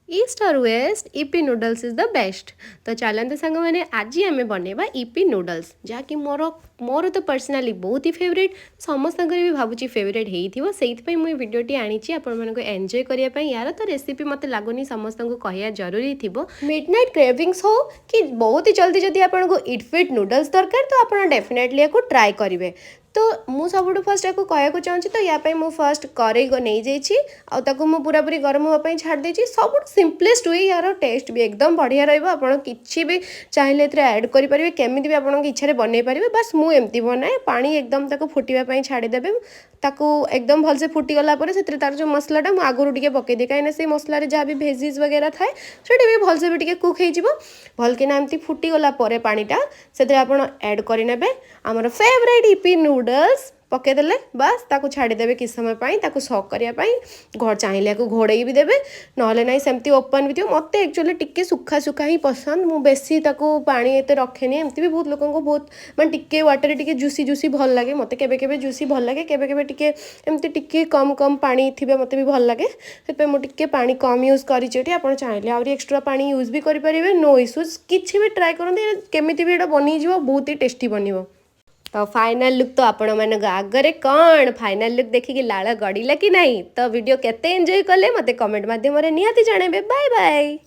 East और west Yippee noodles is the best. तो चलते सांग मैंने आज आम बनवा ईपी नूडल्स जहाँकि मोर मोर तो पर्सनाली बहुत ही फेवरेट समस्त भी भावुँ फेवरेट होती मुझे भिडटी आनी आपको एंजॉय करने यार तो रेसिपी मत लगुनि समस्त को कहना जरूरी थी। मिडनाइट क्रेविंग्स हो कि बहुत ही जल्दी जदि आपको इटफिट नूडल्स दरकार तो आप डेफिनेटली या ट्राए करेंगे। तो मु सब फर्स्ट या कहूँ चाहूँगी तो या मुझे फर्स्ट कड़े नहीं जाइए पूरा पूरी गरम हाँपाई छाड़ देती सब सिंपलेस्ट वे यार टेस्ट भी एकदम बढ़िया रही भी चाहिए ऐड करेंगे केमी भी आप इच्छा बनई पारे बस मुझे बनाए पानी एकदम फुटापी छाड़देवे ताकू एकदम भलसे फुटीगला से तार जो मसलाटा मुझे आगुरी टे पकईदे कहीं मसलार जहाँ भी भेजिज वगैरह थाए भी भलसे भी कुक हो भलकिना एमती फुटीगला पानीटा से आप ऐड करे आमर फेवरेट ईपी नूडल्स पकईदे बस ताकू छाड़देवे कि समय ताकू सक करने चाहिए घोड़े भी देवे ना ना सेमती ओपन भी थी मत एक्चुअली टिके सुखा सुखा ही पसंद मु बेसी पानी एत रखेनि एमती भी बहुत लोक बहुत मैं टिके वाटर टिके जूसी जूसी भल लगे मत के जूसी भल लगे के एमती टिके कम कम पानी थी मत भी भल लगे से मुझे पानी कम यूज कर चाहिए आहरी एक्सट्रा पानी यूज भी करेंगे नो इश्यूज किसी भी ट्राए करते केमी भी ये बन बहुत ही टेस्टी बन। तो फाइनल लुक तो आपण मान आगरे कौन फाइनल लुक देखिए लाल गड़िला कि नहीं तो वीडियो केते एंजॉय कले मते कमेंट माध्यम निहाती जणाइबे। Bye bye.